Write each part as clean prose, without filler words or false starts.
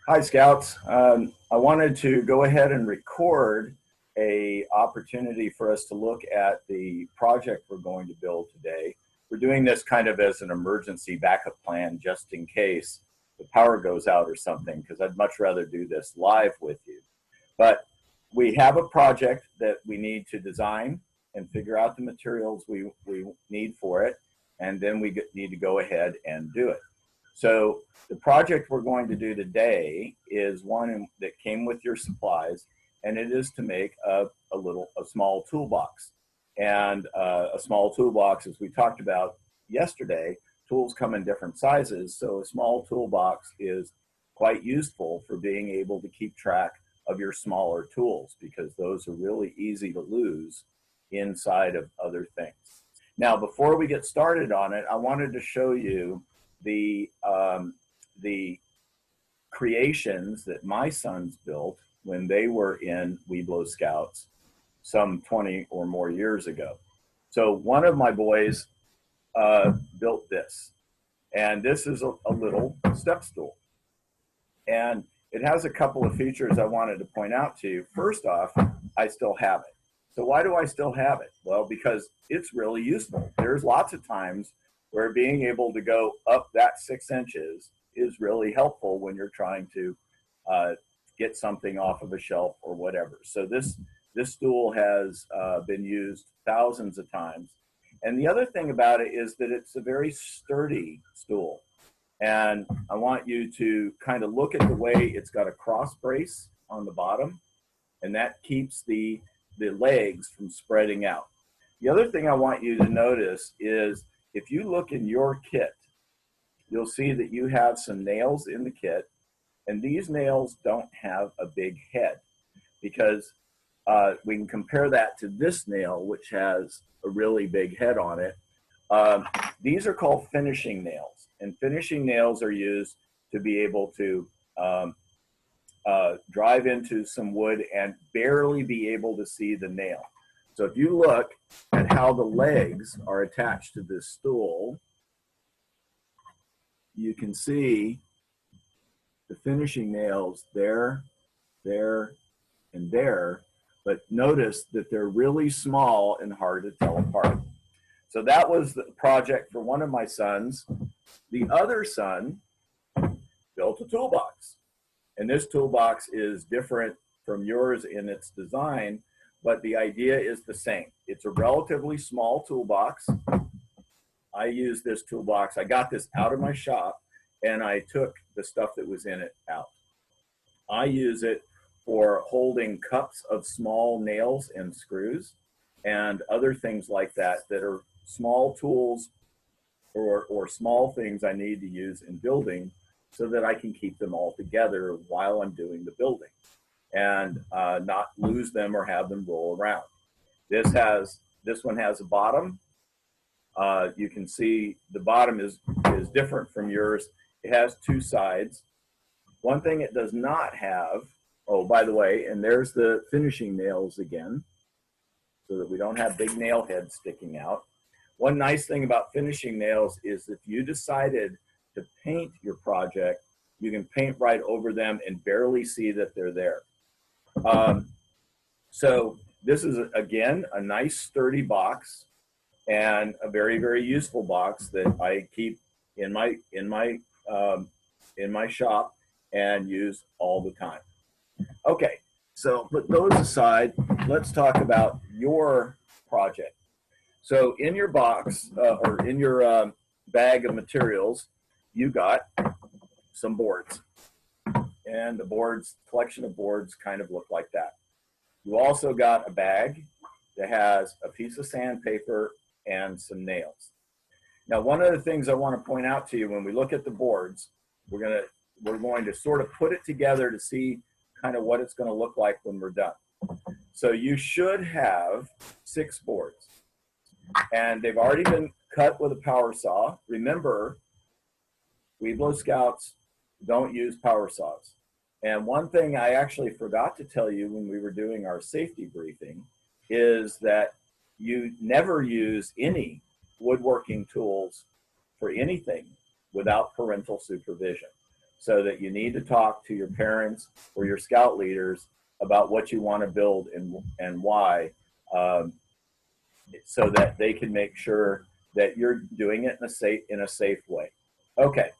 Hi, Scouts. I wanted to go ahead and record a opportunity for us to look at the project we're going to build today. We're doing this kind of as an emergency backup plan just in case the power goes out or something, because I'd much rather do this live with you. But we have a project that we need to design and figure out the materials we need for it, and then we need to go ahead and do it. So the project we're going to do today is one that came with your supplies, and it is to make a small toolbox. And a small toolbox, as we talked about yesterday, tools come in different sizes. So a small toolbox is quite useful for being able to keep track of your smaller tools, because those are really easy to lose inside of other things. Now, before we get started on it, I wanted to show you the creations that my sons built when they were in WEBELOS Scouts some 20 or more years ago. So one of my boys built this, and this is a little step stool. And it has a couple of features I wanted to point out to you. First off, I still have it. So why do I still have it? Well, because it's really useful. There's lots of times where being able to go up that 6 inches is really helpful when you're trying to get something off of a shelf or whatever. So this stool has been used thousands of times. And the other thing about it is that it's a very sturdy stool. And I want you to kind of look at the way it's got a cross brace on the bottom, and that keeps the legs from spreading out. The other thing I want you to notice is if you look in your kit, you'll see that you have some nails in the kit, and these nails don't have a big head, because we can compare that to this nail, which has a really big head on it. These are called finishing nails, and finishing nails are used to be able to drive into some wood and barely be able to see the nail. So if you look at how the legs are attached to this stool, you can see the finishing nails there, there, and there, but notice that they're really small and hard to tell apart. So that was the project for one of my sons. The other son built a toolbox, and this toolbox is different from yours in its design, but the idea is the same. It's a relatively small toolbox. I use this toolbox. I got this out of my shop, and I took the stuff that was in it out. I use it for holding cups of small nails and screws and other things like that that are small tools or small things I need to use in building, so that I can keep them all together while I'm doing the building and not lose them or have them roll around. This one has a bottom. You can see the bottom is different from yours. It has two sides. One thing it does not have, oh, by the way, and there's the finishing nails again, so that we don't have big nail heads sticking out. One nice thing about finishing nails is if you decided to paint your project, you can paint right over them and barely see that they're there. So this is, again, a nice sturdy box, and a very, very useful box that I keep in my shop and use all the time. Okay, so put those aside. Let's talk about your project. So in your box or in your bag of materials, you got some boards, and the collection of boards kind of look like that. You also got a bag that has a piece of sandpaper and some nails. Now, one of the things I want to point out to you when we look at the boards, we're going to sort of put it together to see kind of what it's going to look like when we're done. So you should have 6 boards, and they've already been cut with a power saw. Remember, WEBELOS Scouts don't use power saws. And one thing I actually forgot to tell you when we were doing our safety briefing is that you never use any woodworking tools for anything without parental supervision. so that you need to talk to your parents or your scout leaders about what you want to build and why, so that they can make sure that you're doing it in a safe way. Okay,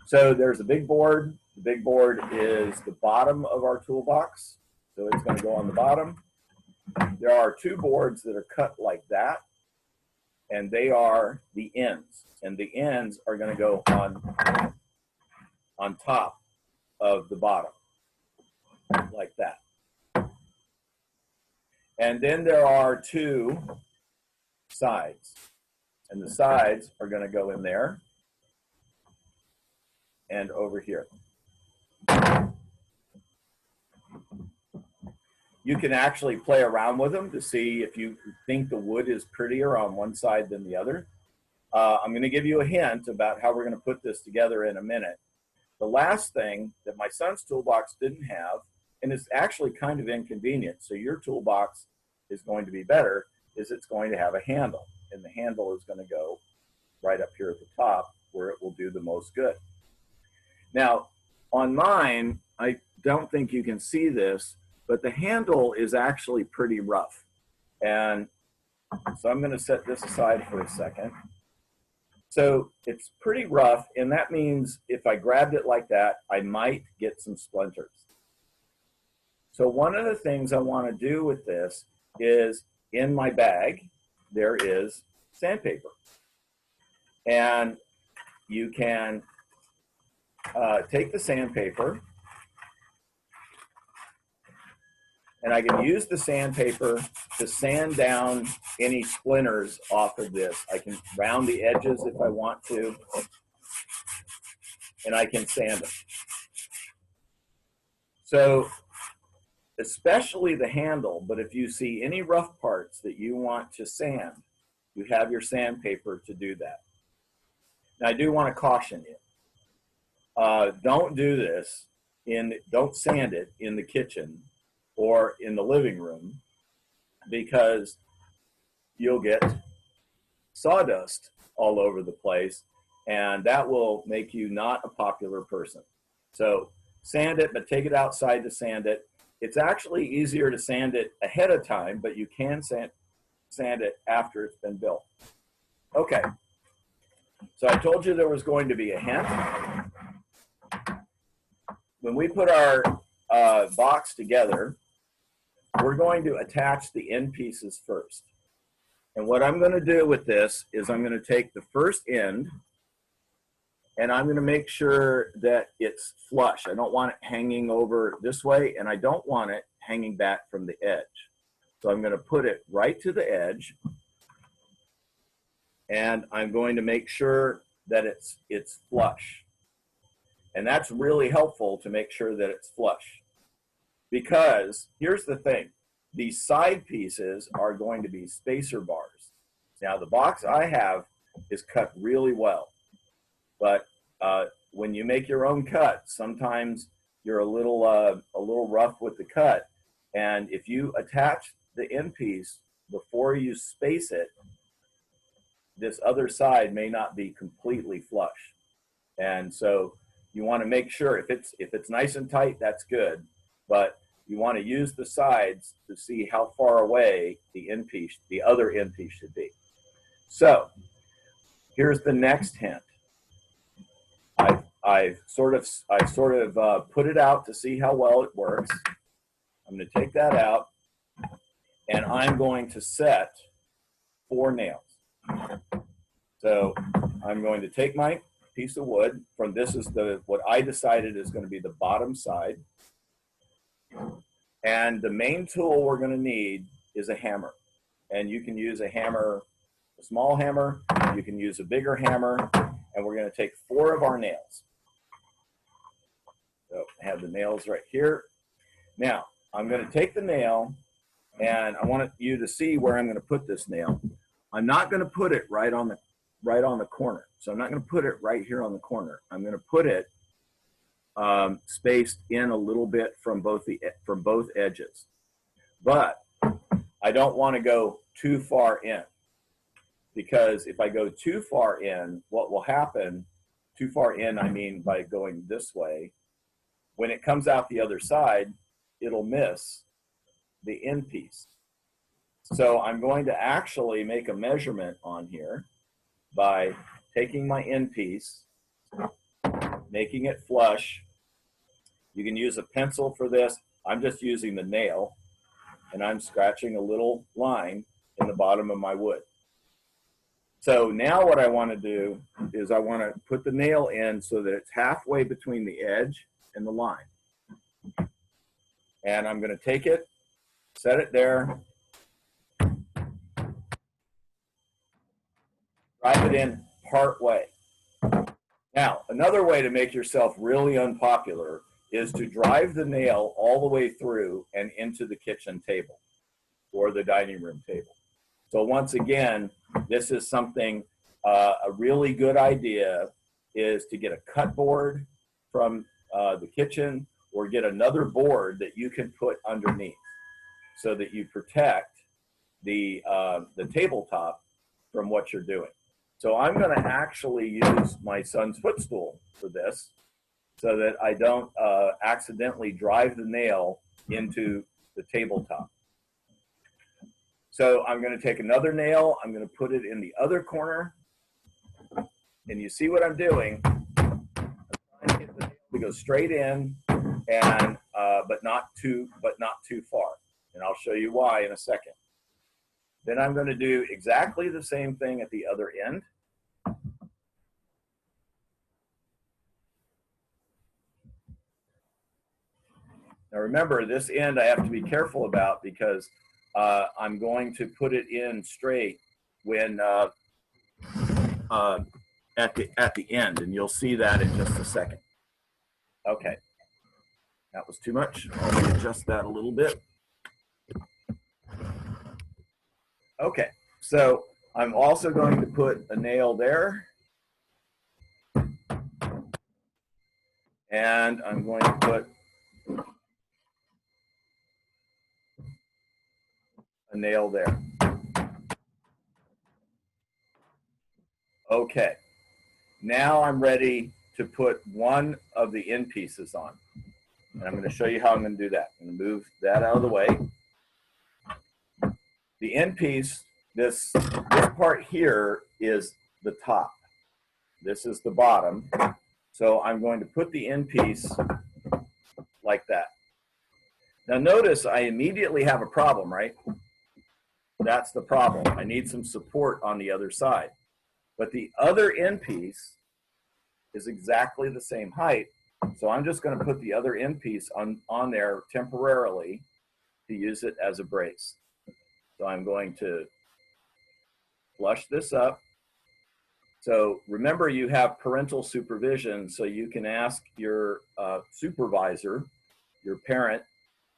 so there's a big board. The big board is the bottom of our toolbox, so it's going to go on the bottom. There are two boards that are cut like that, and they are the ends, and the ends are going to go on top of the bottom, like that. And then there are two sides, and the sides are going to go in there and over here. You can actually play around with them to see if you think the wood is prettier on one side than the other. I'm going to give you a hint about how we're going to put this together in a minute. The last thing that my son's toolbox didn't have, and it's actually kind of inconvenient, so your toolbox is going to be better, is it's going to have a handle. And the handle is going to go right up here at the top where it will do the most good. Now, on mine, I don't think you can see this, but the handle is actually pretty rough. And so I'm going to set this aside for a second. So it's pretty rough, and that means if I grabbed it like that, I might get some splinters. So one of the things I want to do with this is, in my bag, there is sandpaper. And you can take the sandpaper, and I can use the sandpaper to sand down any splinters off of this. I can round the edges if I want to, and I can sand them. So, especially the handle, but if you see any rough parts that you want to sand, you have your sandpaper to do that. Now, I do want to caution you. Don't do this, don't sand it in the kitchen or in the living room, because you'll get sawdust all over the place, and that will make you not a popular person. So sand it, but take it outside to sand it. It's actually easier to sand it ahead of time, but you can sand it after it's been built. Okay, so I told you there was going to be a hint. When we put our box together, we're going to attach the end pieces first. And what I'm going to do with this is I'm going to take the first end, and I'm going to make sure that it's flush. I don't want it hanging over this way, and I don't want it hanging back from the edge. So I'm going to put it right to the edge, and I'm going to make sure that it's flush. And that's really helpful to make sure that it's flush. Because here's the thing, these side pieces are going to be spacer bars. Now the box I have is cut really well, but when you make your own cut, sometimes you're a little rough with the cut, and if you attach the end piece before you space it, this other side may not be completely flush. And so you want to make sure if it's nice and tight, that's good. But you want to use the sides to see how far away the other end piece should be. So here's the next hint. I've sort of put it out to see how well it works. I'm going to take that out, and I'm going to set 4 nails. So I'm going to take my piece of wood from what I decided is going to be the bottom side. And the main tool we're going to need is a hammer. And you can use a hammer, a small hammer, you can use a bigger hammer, and we're going to take 4 of our nails. So I have the nails right here. Now, I'm going to take the nail, and I want you to see where I'm going to put this nail. I'm not going to put it right on the corner. So I'm not going to put it right here on the corner. I'm going to put it spaced in a little bit from both edges. But I don't want to go too far in, because if I go too far in, what will happen too far in, I mean by going this way, when it comes out the other side, it'll miss the end piece. So I'm going to actually make a measurement on here by taking my end piece, making it flush. You can use a pencil for this. I'm just using the nail, and I'm scratching a little line in the bottom of my wood. So now what I want to do is I want to put the nail in so that it's halfway between the edge and the line. And I'm going to take it, set it there, drive it in part way. Now, another way to make yourself really unpopular is to drive the nail all the way through and into the kitchen table or the dining room table. So once again, this is something, a really good idea is to get a cut board from the kitchen or get another board that you can put underneath so that you protect the tabletop from what you're doing. So I'm going to actually use my son's footstool for this so that I don't accidentally drive the nail into the tabletop. So I'm going to take another nail, I'm going to put it in the other corner, and you see what I'm doing. I'm trying to get the nail to go straight in, and but not too far. And I'll show you why in a second. Then I'm going to do exactly the same thing at the other end. Now remember, this end I have to be careful about because I'm going to put it in straight when at the end, and you'll see that in just a second. Okay, that was too much. I'll adjust that a little bit. Okay, so I'm also going to put a nail there, and I'm going to put a nail there. Okay, now I'm ready to put one of the end pieces on. And I'm going to show you how I'm going to do that. I'm going to move that out of the way. The end piece, this part here is the top. This is the bottom. So I'm going to put the end piece like that. Now notice I immediately have a problem, right? That's the problem. I need some support on the other side. But the other end piece is exactly the same height. So I'm just going to put the other end piece on there temporarily to use it as a brace. So I'm going to flush this up. So remember, you have parental supervision, so you can ask your supervisor, your parent,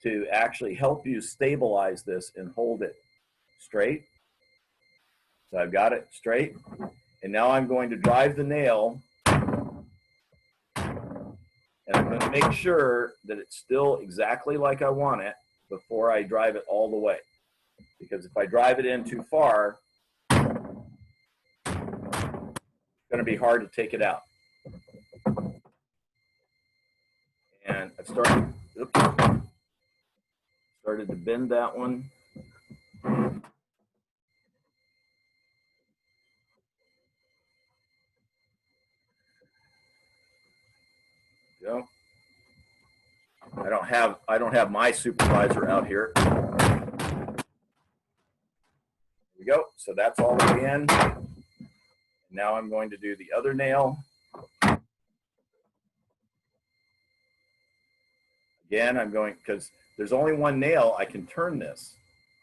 to actually help you stabilize this and hold it straight. So I've got it straight. And now I'm going to drive the nail, and I'm going to make sure that it's still exactly like I want it before I drive it all the way. Because if I drive it in too far, it's going to be hard to take it out. And I started to bend that one. Go. I don't have my supervisor out here. There we go. So that's all the way in. Now I'm going to do the other nail. Again, I'm going, because there's only one nail, I can turn this.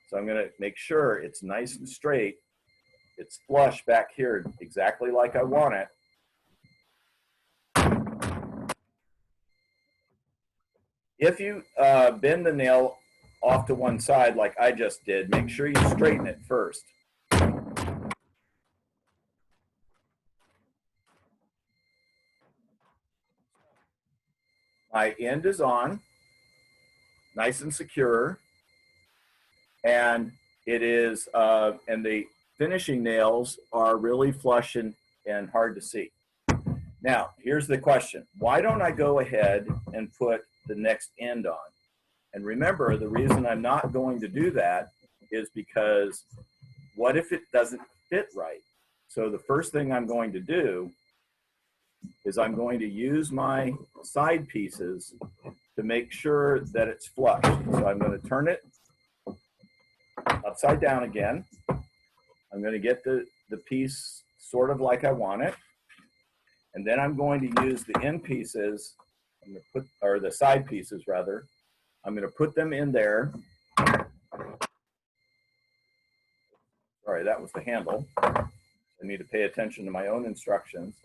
So I'm going to make sure it's nice and straight. It's flush back here exactly like I want it. If you bend the nail off to one side like I just did, make sure you straighten it first. My end is on, nice and secure, and it is, and the finishing nails are really flush and hard to see. Now, here's the question. Why don't I go ahead and put the next end on? And remember, the reason I'm not going to do that is because what if it doesn't fit right? So the first thing I'm going to do is I'm going to use my side pieces to make sure that it's flush. So I'm going to turn it upside down again. I'm going to get the piece sort of like I want it. And then I'm going to use the end pieces, I'm going to put, or the side pieces rather, I'm going to put them in there. Sorry, that was the handle. I need to pay attention to my own instructions.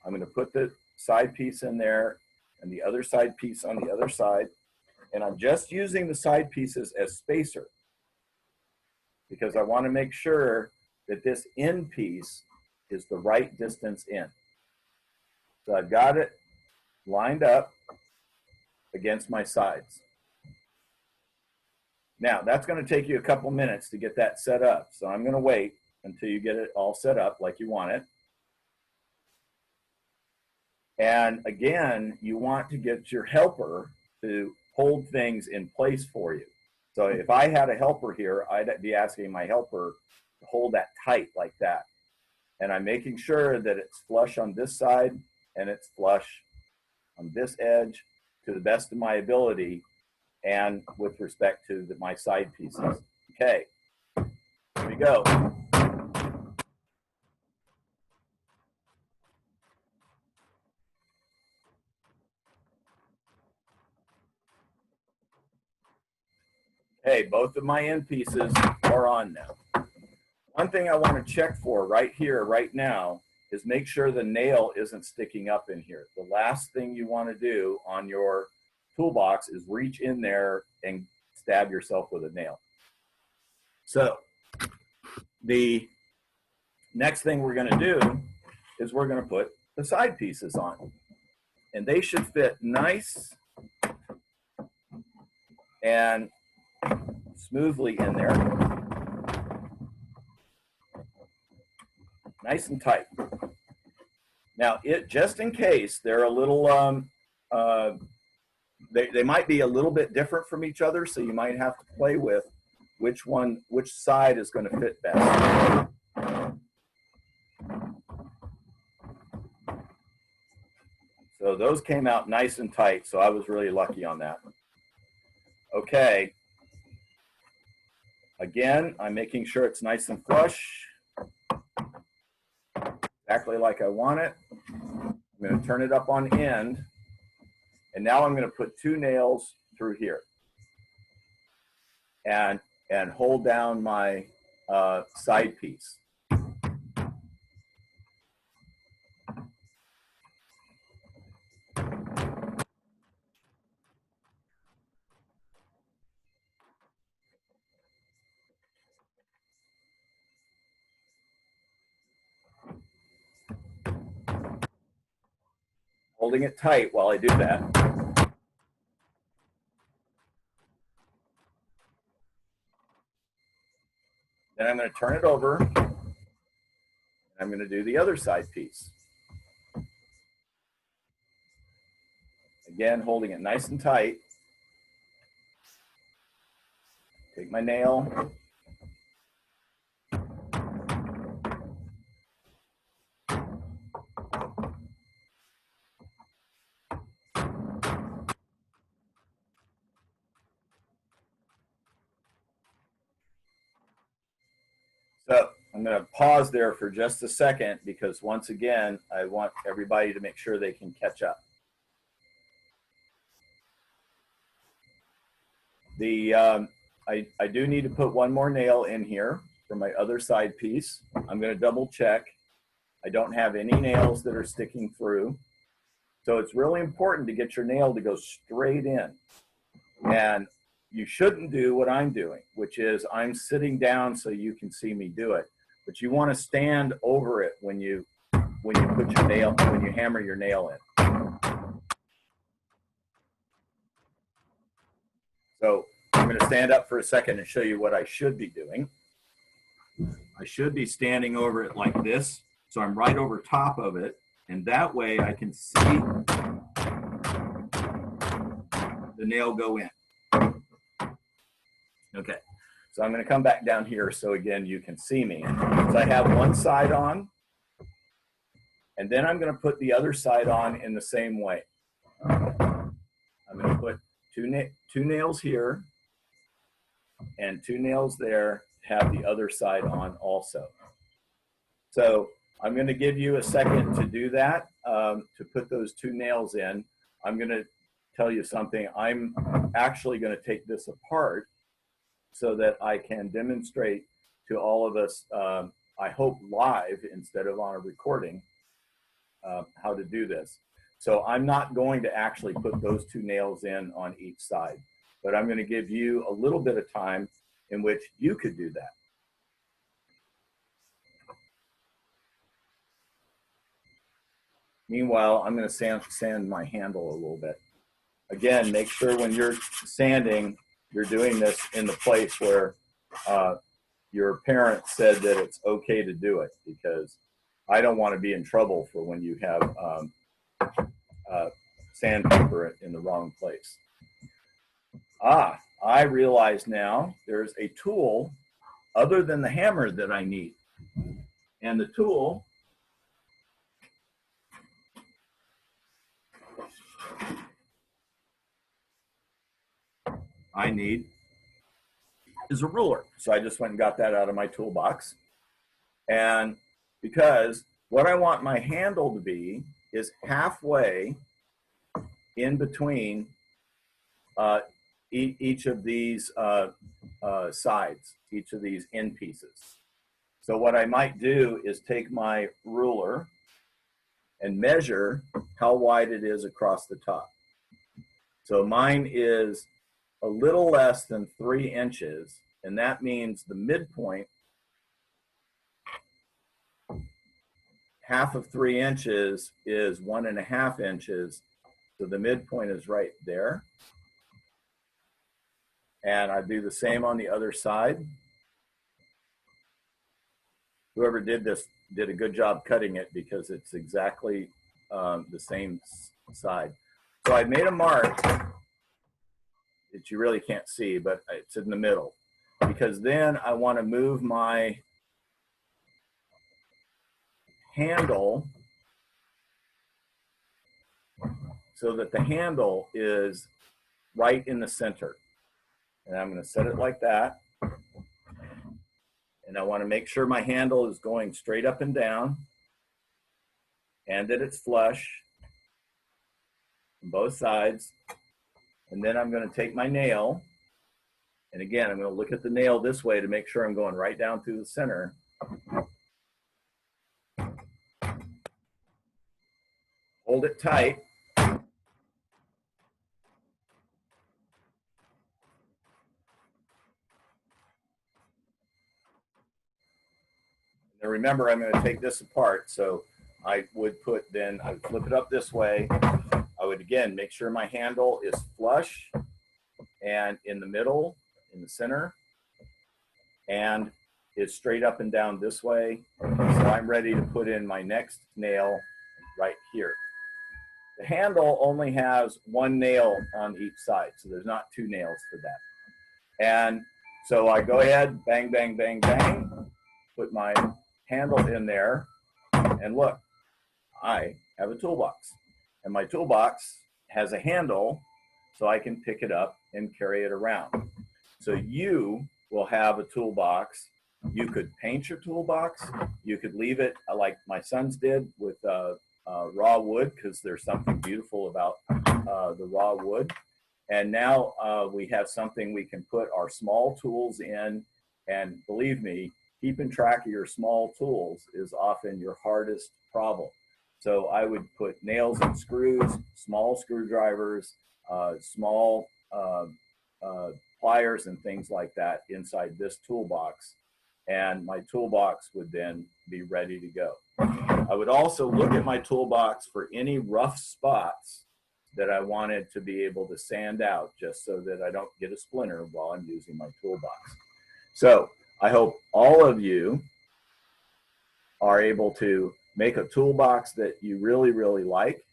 I'm going to put the side piece in there and the other side piece on the other side. And I'm just using the side pieces as spacer because I want to make sure that this end piece is the right distance in. So I've got it lined up against my sides. Now, that's going to take you a couple minutes to get that set up. So I'm going to wait until you get it all set up like you want it. And again, you want to get your helper to hold things in place for you. So if I had a helper here, I'd be asking my helper to hold that tight like that. And I'm making sure that it's flush on this side and it's flush on this edge to the best of my ability and with respect to my side pieces. Okay, here we go. Okay, both of my end pieces are on now. One thing I want to check for right here, right now, is make sure the nail isn't sticking up in here. The last thing you want to do on your toolbox is reach in there and stab yourself with a nail. So the next thing we're going to do is we're going to put the side pieces on. And they should fit nice and smoothly in there. Nice and tight. Now, just in case they're a little, they might be a little bit different from each other, so you might have to play with which side is going to fit best. So those came out nice and tight, so I was really lucky on that. Okay. Again, I'm making sure it's nice and flush, exactly like I want it. I'm going to turn it up on end, and now I'm going to put 2 nails through here and hold down my side piece. Holding it tight while I do that. Then I'm going to turn it over, and I'm going to do the other side piece. Again, holding it nice and tight. Take my nail. So I'm going to pause there for just a second because once again, I want everybody to make sure they can catch up. I do need to put one more nail in here for my other side piece. I'm going to double check. I don't have any nails that are sticking through. So it's really important to get your nail to go straight in. And you shouldn't do what I'm doing, which is I'm sitting down so you can see me do it. But you want to stand over it when you put your nail, when you hammer your nail in. So I'm going to stand up for a second and show you what I should be doing. I should be standing over it like this, so I'm right over top of it, And that way I can see the nail go in. Okay, so I'm going to come back down here so again you can see me. So I have one side on, and then I'm going to put the other side on in the same way. I'm going to put two nails here and 2 nails there, have the other side on also. So I'm going to give you a second to do that, to put those 2 nails in. I'm going to tell you something. I'm actually going to take this apart so that I can demonstrate to all of us, I hope live instead of on a recording, how to do this. So I'm not going to actually put those 2 nails in on each side, but I'm going to give you a little bit of time in which you could do that. Meanwhile, I'm going to sand my handle a little bit. Again, make sure when you're sanding, you're doing this in the place where your parents said that it's okay to do it, because I don't want to be in trouble for when you have sandpaper in the wrong place. I realize now there's a tool other than the hammer that I need. And the tool I need is a ruler. So I just went and got that out of my toolbox. And because what I want my handle to be is halfway in between each of these sides, each of these end pieces. So what I might do is take my ruler and measure how wide it is across the top. So mine is a little less than 3 inches, and that means the midpoint, half of 3 inches is 1.5 inches. So the midpoint is right there. And I do the same on the other side. Whoever did this did a good job cutting it, because it's exactly the same side. So I made a mark that you really can't see, but it's in the middle, because then I want to move my handle so that the handle is right in the center. And I'm going to set it like that. And I want to make sure my handle is going straight up and down, and that it's flush on both sides. And then I'm going to take my nail, and again, I'm going to look at the nail this way to make sure I'm going right down through the center. Hold it tight. Now remember, I'm going to take this apart, so I would put, then I would flip it up this way. I would again make sure my handle is flush and in the middle, in the center, and is straight up and down this way. So I'm ready to put in my next nail right here. The handle only has 1 nail on each side, so there's not 2 nails for that. And so I go ahead, bang, bang, bang, bang, put my handle in there, and look, I have a toolbox. And my toolbox has a handle, so I can pick it up and carry it around. So you will have a toolbox. You could paint your toolbox. You could leave it like my sons did with raw wood, because there's something beautiful about the raw wood. And now we have something we can put our small tools in. And believe me, keeping track of your small tools is often your hardest problem. So I would put nails and screws, small screwdrivers, small pliers and things like that inside this toolbox. And my toolbox would then be ready to go. I would also look at my toolbox for any rough spots that I wanted to be able to sand out, just so that I don't get a splinter while I'm using my toolbox. So I hope all of you are able to make a toolbox that you really, really like.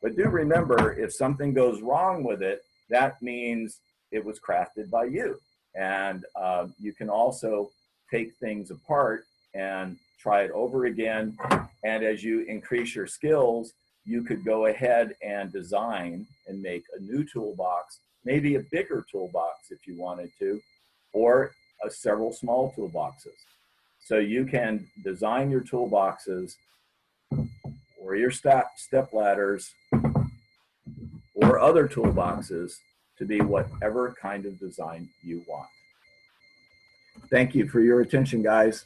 But do remember, if something goes wrong with it, that means it was crafted by you. And you can also take things apart and try it over again. And as you increase your skills, you could go ahead and design and make a new toolbox, maybe a bigger toolbox if you wanted to, or several small toolboxes. So you can design your toolboxes or your step ladders or other toolboxes to be whatever kind of design you want. Thank you for your attention, guys.